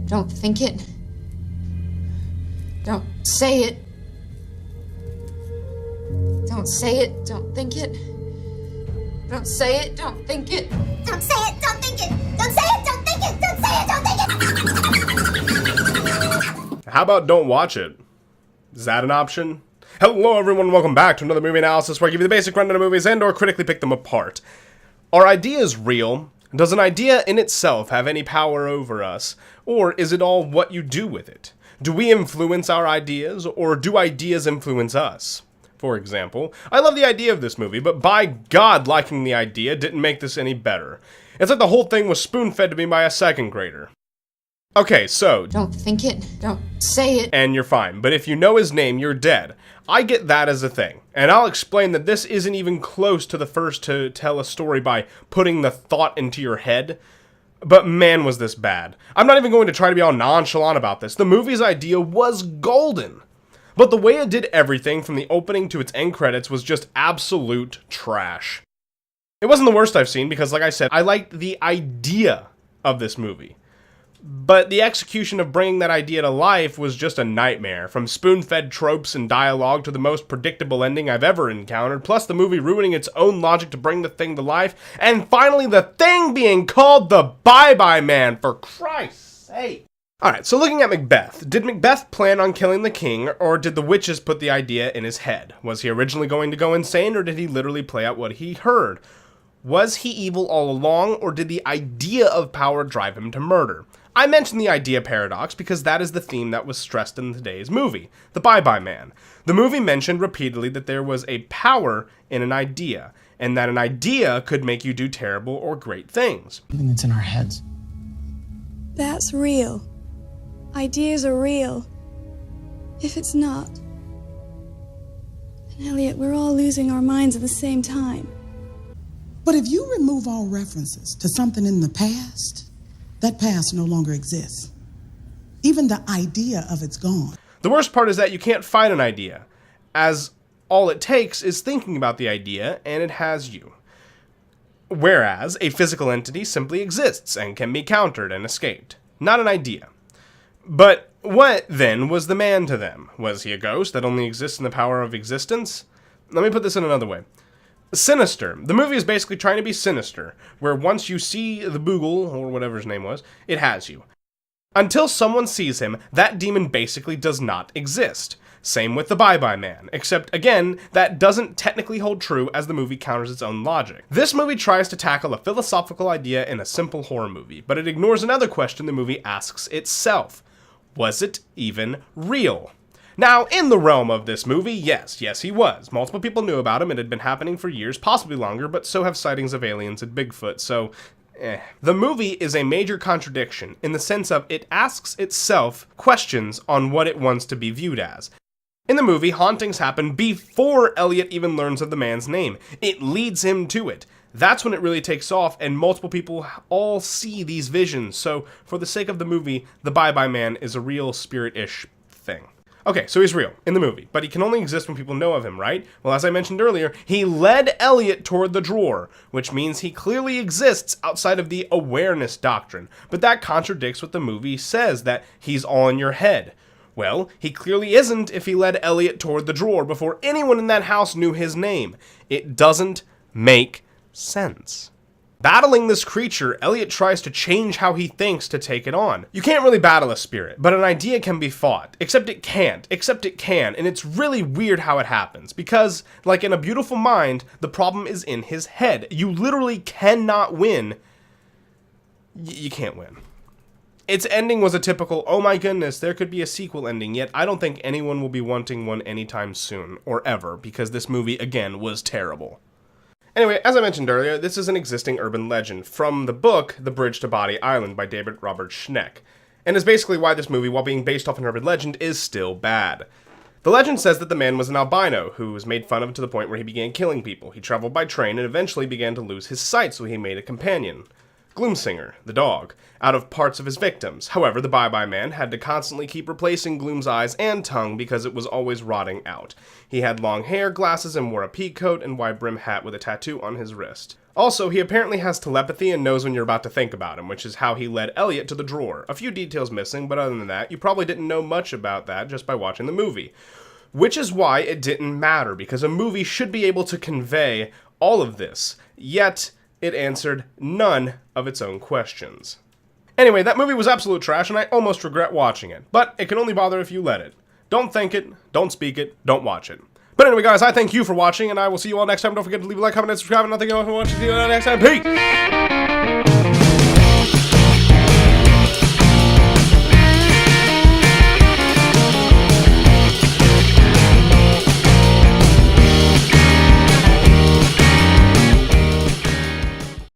Don't think it. Don't say it. Don't say it, don't think it. Don't say it, don't think it. Don't say it, don't think it. Don't say it, don't think it. Don't say it, don't think it. How about don't watch it? Is that an option? Hello everyone, welcome back to another movie analysis where I give you the basic rundown of movies and or critically pick them apart. Are ideas real? Does an idea in itself have any power over us? Or is it all what you do with it? Do we influence our ideas, or do ideas influence us? For example, I love the idea of this movie, but by God, liking the idea didn't make this any better. It's like the whole thing was spoon-fed to me by a second grader. Okay, so... Don't think it, don't say it. And you're fine, but if you know his name, you're dead. I get that as a thing, and I'll explain that this isn't even close to the first to tell a story by putting the thought into your head. But man, was this bad. I'm not even going to try to be all nonchalant about this. The movie's idea was golden. But the way it did everything from the opening to its end credits was just absolute trash. It wasn't the worst I've seen because, like I said, I liked the idea of this movie. But the execution of bringing that idea to life was just a nightmare, from spoon-fed tropes and dialogue to the most predictable ending I've ever encountered, plus the movie ruining its own logic to bring the thing to life, and finally the thing being called the Bye-Bye Man, for Christ's sake. Alright, so looking at Macbeth, did Macbeth plan on killing the king, or did the witches put the idea in his head? Was he originally going to go insane, or did he literally play out what he heard? Was he evil all along, or did the idea of power drive him to murder? I mentioned the idea paradox because that is the theme that was stressed in today's movie, the Bye-Bye Man. The movie mentioned repeatedly that there was a power in an idea, and that an idea could make you do terrible or great things. Something that's in our heads. That's real. Ideas are real. If it's not. And Elliot, we're all losing our minds at the same time. But if you remove all references to something in the past, that past no longer exists. Even the idea of it's gone. The worst part is that you can't fight an idea, as all it takes is thinking about the idea and it has you. Whereas a physical entity simply exists and can be countered and escaped, not an idea. But what, then, was the man to them? Was he a ghost that only exists in the power of existence? Let me put this in another way. Sinister. The movie is basically trying to be Sinister, where once you see the Boogle, or whatever his name was, it has you. Until someone sees him, that demon basically does not exist. Same with the Bye-Bye Man, except, again, that doesn't technically hold true as the movie counters its own logic. This movie tries to tackle a philosophical idea in a simple horror movie, but it ignores another question the movie asks itself. Was it even real? Now, in the realm of this movie, yes, he was. Multiple people knew about him, it had been happening for years, possibly longer, but so have sightings of aliens and Bigfoot, so The movie is a major contradiction in the sense of it asks itself questions on what it wants to be viewed as. In the movie, hauntings happen before Elliot even learns of the man's name. It leads him to it. That's when it really takes off, and multiple people all see these visions, so for the sake of the movie, the Bye-Bye Man is a real spirit-ish thing. Okay, so he's real, in the movie, but he can only exist when people know of him, right? Well, as I mentioned earlier, he led Elliot toward the drawer, which means he clearly exists outside of the awareness doctrine, but that contradicts what the movie says, that he's all in your head. Well, he clearly isn't if he led Elliot toward the drawer before anyone in that house knew his name. It doesn't make sense. Battling this creature, Elliot tries to change how he thinks to take it on. You can't really battle a spirit, but an idea can be fought. Except it can't. Except it can, and it's really weird how it happens. Because, like in A Beautiful Mind, the problem is in his head. You literally cannot win. You can't win. Its ending was a typical, oh my goodness, there could be a sequel ending, yet I don't think anyone will be wanting one anytime soon, or ever, because this movie, again, was terrible. Anyway, as I mentioned earlier, this is an existing urban legend from the book The Bridge to Body Island by David Robert Schneck, and is basically why this movie, while being based off an urban legend, is still bad. The legend says that the man was an albino, who was made fun of to the point where he began killing people. He traveled by train and eventually began to lose his sight, so he made a companion. Gloomsinger, the dog, out of parts of his victims. However, the Bye-Bye Man had to constantly keep replacing Gloom's eyes and tongue because it was always rotting out. He had long hair, glasses, and wore a pea coat and wide brim hat with a tattoo on his wrist. Also, he apparently has telepathy and knows when you're about to think about him, which is how he led Elliot to the drawer. A few details missing, but other than that, you probably didn't know much about that just by watching the movie. Which is why it didn't matter, because a movie should be able to convey all of this, yet it answered none of its own questions. Anyway, that movie was absolute trash, and I almost regret watching it, but it can only bother if you let it. Don't think it, don't speak it, don't watch it. But anyway, guys, I thank you for watching, and I will see you all next time. Don't forget to leave a like, comment, and subscribe, and nothing else. I want to see you all next time. Peace!